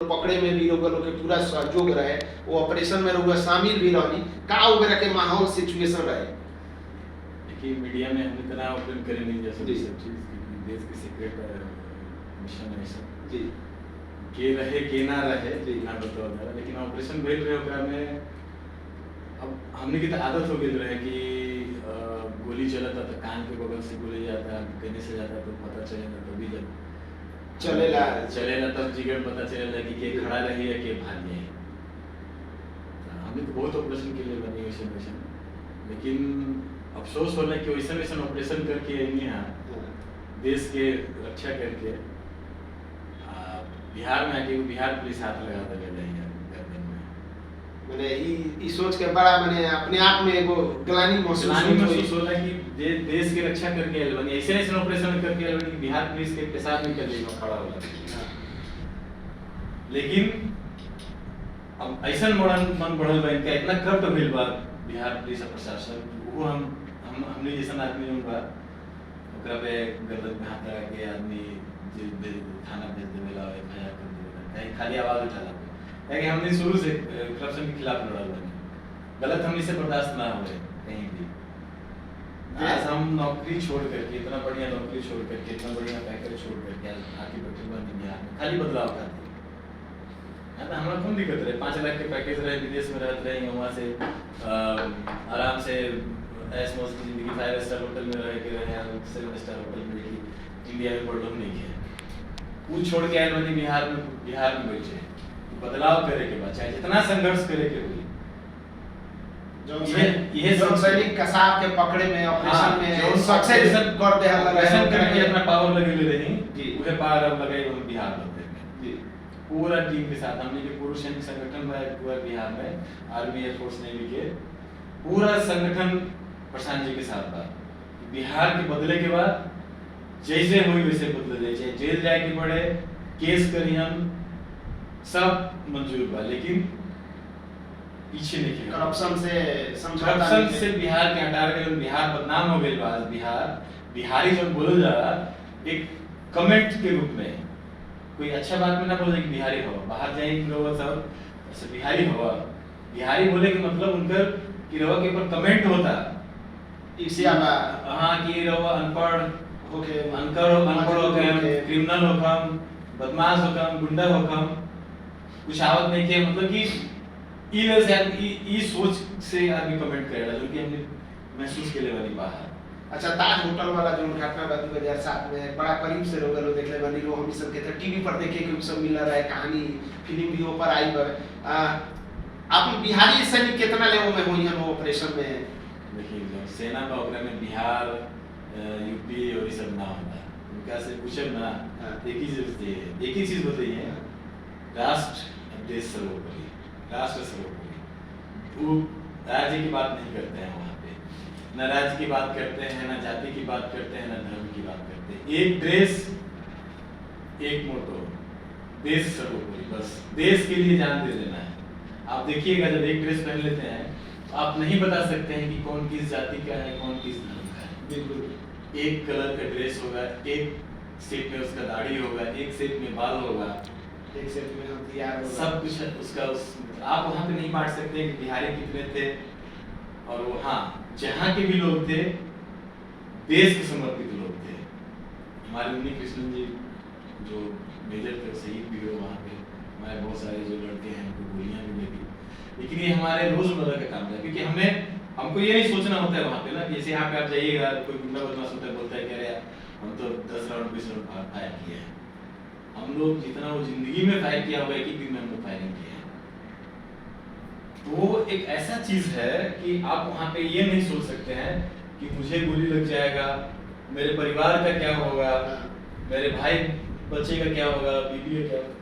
पकड़े में भी लोग के पूरा सहयोग रहे, वो ऑपरेशन में लोग शामिल भी रहनी का वगैरह के माहौल सिचुएशन रहे। देखिए मीडिया में हम इतना ओपन करें नहीं जैसे जी। सब चीज़ की देश की सीक्रेट मिशन है सब जी के रहे के ना रहे जी। ना बताओ वगैरह, लेकिन ऑपरेशन भेज रहे ओकरा में अब हमने की तो आदत हो गई रहे कि गोली चलता तो कान के बगल से गोली जाता, कहने से जाता तो पता चलेगा, तभी जब चलेला तब जिगर पता चलेला कि के खड़ा रही है के भाग गए। हमने तो बहुत ऑपरेशन के लिए बनी वैसे, लेकिन अफसोस हो रहा है कि वैसे ऑपरेशन करके यहाँ देश के रक्षा करके बिहार में आके बिहार पुलिस हाथ लगा दे मैंने ई सोच के बड़ा मैंने अपने आप में एगो ग्लानि महसूस होला कि देश के रक्षा करके आइल बनी, ऐसे ऑपरेशन करके आइल बनी कि बिहार पुलिस के पेशाब निकल जाएगा खड़ा होला। लेकिन अब ऐसा मन बढ़ल बा इनका इतना करप्ट भइल बा बिहार पुलिस प्रशासन, वो हमने जैसा आदमी होगा ओकरा पे गर्दन पे हाथ लगा के आदमी थाना भेज देवेला, एफआईआर कर देवेला, कहीं खाली आवाज उठाला कि हमने शुरू से करप्शन के खिलाफ लड़ल बनी, गलत हमने से बर्दाश्त ना हो कहीं भी। आज हम नौकरी छोड़ करके इतना बढ़िया नौकरी छोड़ करके इतना बढ़िया पैकेज छोड़ करके आके बैठे बनी बिहार में खाली बदलाव करते है ना। हमारा कौन दिक्कत रहे, 5 लाख के पैकेज रहे, विदेश में रहते रहे, वहाँ से आराम से ऐश मौज की जिंदगी 5 स्टार होटल में रह के रहे, 7 स्टार होटल में देखी इंडिया में प्रॉब्लम नहीं किया। वो छोड़ के आए बनी बिहार में बैठे बदलाव करे के बाद चाहे जितना संघर्ष करे के हुई ये सब सैनिक कसाब के पकड़े में ऑपरेशन में सक्सेस कर दे हल्ला ऑपरेशन करके अपना पावर लगे ले रही जी उहे पावर अब लगे हम बिहार में जी पूरा टीम के साथ हमने जो पूरा सैनिक संगठन में पूरा बिहार में आर्मी एयरफोर्स नेवी के पूरा संगठन प्रशांत जी के साथ था। बिहार के बदले के बाद जैसे हुई वैसे बदले जाए, जेल जाए के पड़े, केस करी हम सब मंजूर बा, लेकिन पीछे नहीं किया करप्शन से बिहार के हटा के बिहार बदनाम हो गई। आज बिहारी जब बोलो जा एक कमेंट के रूप में कोई अच्छा बात में ना बोले कि बिहारी हो, बाहर जाए लोग सब ऐसे बिहारी हो, बिहारी बोले कि मतलब उनका कि रवा के ऊपर कमेंट होता इसे हाँ कि रवा अनपढ़ हो गए, क्रिमिनल हो कम, बदमाश हो कम, गुंडा हो कम, कुछ आवत नहीं किया, मतलब कि ई सोच से आदमी कमेंट करेगा जो कि हमने महसूस के लिए वाली बाहर। अच्छा ताज होटल वाला जो घटना बा 2007 में बड़ा करीब से लोग देखले बनी रो हम सब के टीवी पर देखे के सब मिल रहा है, कहानी फिल्म भी ऊपर आई बा। आप बिहारी सैनिक कितना लेवल में हुई है ऑपरेशन में? देखिए सेना का ओकरा में बिहार यूपी और ये सब ना होता, उनका से पूछब ना एक ही चीज बताइए, राष्ट्र देश सर्वोपरि, राष्ट्र सर्वोपरि। वो राज्य की बात नहीं करते हैं वहाँ पे, न राज्य की बात करते हैं, न जाति की बात करते हैं, न धर्म की बात करते हैं। एक ड्रेस एक मोटो, देश सर्वोपरि, बस देश के लिए जान दे देना है। आप देखिएगा जब एक ड्रेस पहन लेते हैं तो आप नहीं बता सकते हैं कि कौन किस जाति का है, कौन किस धर्म का है। बिल्कुल एक कलर का ड्रेस होगा, एक शेप में उसका दाढ़ी होगा, एक शेप में बाल होगा, एक सेट में हथियार होगा, सब कुछ उसका आप वहाँ पे नहीं बांट सकते कि बिहारी कितने थे। और वो हाँ जहाँ के भी लोग थे देश के समर्पित लोग थे। हमारे उन्नी कृष्णन जी जो मेजर थे शहीद भी हुए वहाँ पे, हमारे बहुत सारे जो लड़के हैं उनको गोलियां भी लगी, लेकिन ये हमारे रोजमर्रा का काम है, क्योंकि हमको ये नहीं सोचना होता है वहाँ पे ना कि जैसे यहाँ पे आप जाइएगा कोई गुंडा बदमाश होता है बोलता है कि अरे हम तो 10 राउंड 20 राउंड फायर किए हैं। हम लोग जितना वो जिंदगी में फायर किया होगा एक ही दिन में हम लोग फायरिंग किए हैं। तो वो एक ऐसा चीज है कि आप वहाँ पे ये नहीं सोच सकते हैं कि मुझे गोली लग जाएगा, मेरे परिवार का क्या होगा, मेरे भाई बच्चे का क्या होगा, बीवी का क्या होगा।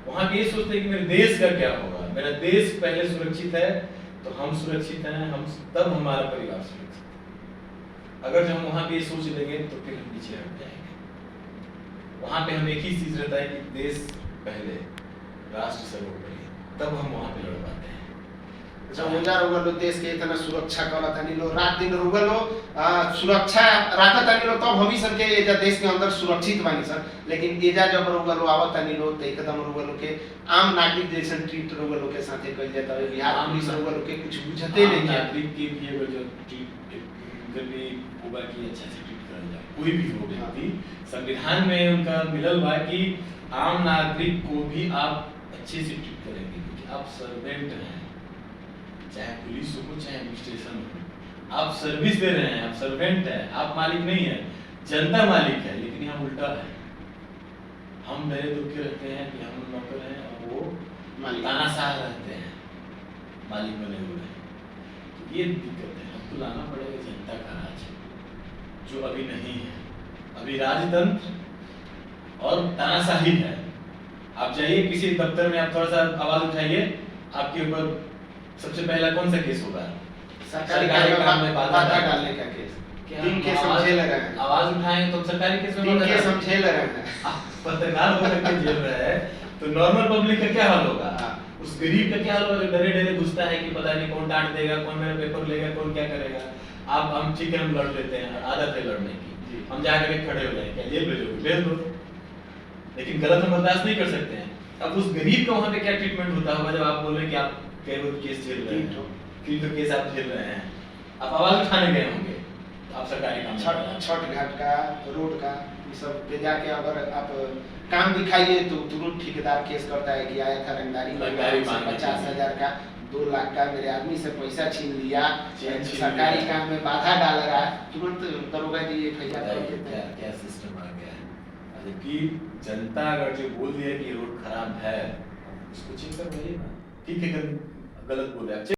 वहाँ पे ये सोचते हैं कि मेरे देश का क्या होगा, मेरा देश पहले सुरक्षित है तो हम सुरक्षित हैं, हम तब हमारा परिवार सुरक्षित है। अगर जब हम वहाँ पे ये सोच लेंगे तो फिर हम पीछे हट जाएंगे। वहाँ पे हम एक ही चीज रहता है कि देश पहले, राष्ट्र सर्वोपरि, तब हम वहाँ पे लड़ पाते हैं। अच्छा ओजा रोगलो देश के इतना सुरक्षा करत हनी लो रात दिन रोगलो सुरक्षा राखत हनी लो तब हम सब के एजा देश के अंदर सुरक्षित बानी सर लेकिन एजा जब रोगलो आवत हनी लो त एकदम रोगलो के आम नागरिक जैसन ट्रीट रोगलो के साथे कइल जाता है बिहार पुलिस रोगलो के कुछ बुझते नहीं है नागरिक के भी अगर जो ट्रीट करने होगा कि अच्छा से ट्रीट करल जाए कोई भी हो व्यक्ति संविधान में उनका मिलल बा कि आम नागरिक को भी आप अच्छे से ट्रीट करेंगे क्योंकि आप सर्वेंट हैं चाहे पुलिस हो चाहे एडमिनिस्ट्रेशन हो आप सर्विस दे रहे हैं आप सर्वेंट हैं आप मालिक नहीं है जनता मालिक है लेकिन यहाँ उल्टा है हम डरे दुखे रहते हैं कि हम नौकर हैं और वो तानाशाह रहते हैं मालिक बने हुए हैं तो ये दिक्कत है हमको लाना पड़ेगा जनता का राज जो अभी नहीं है अभी राजतंत्र और तानाशाही है आप जाइए किसी दफ्तर में आप थोड़ा सा आवाज उठाइए आपके ऊपर सबसे पहला कौन सा केस होगा सरकारी काम में बाधा डालने का केस दिन के समझे लगा है आवाज उठाएं तो सरकारी केस में दिन के समझे लगा है पत्रकार होकर के जेल रहा है तो नॉर्मल पब्लिक का क्या हाल होगा उस गरीब का क्या हाल होगा डरे डरे घुसता है कि पता नहीं कौन डांट देगा कौन मेरा पेपर लेगा कौन क्या करेगा आप हम ठीक है हम लड़ लेते हैं आदत है लड़ने की हम जाकर के खड़े हो जाएं क्या जेल भेजोगे भेज दो लेकिन गलत हम बर्दाश्त नहीं कर सकते हैं अब उस गरीब का वहां पे क्या ट्रीटमेंट होता होगा जब आप बोल रहे हैं कि आप कई केस झेल रहे हैं तीन तो केस आप झेल रहे हैं आप आवाज उठाने गए होंगे तो आप सरकारी काम छठ घाट का रोड का ये सब पे जाके अगर आप काम दिखाइए तो तुरंत ठेकेदार केस करता है कि आया था रंगदारी 50,000 का 2 लाख का मेरे आदमी से पैसा छीन लिया सरकारी काम में बाधा डाल रहा है तुरंत दरोगा जी एफआईआर कर देते हैं क्या सिस्टम आ गया है जबकि जनता अगर जो बोल दिया कि रोड खराब है उसको चेक करवाइए ना ठीक है गलत बोल रहे हैं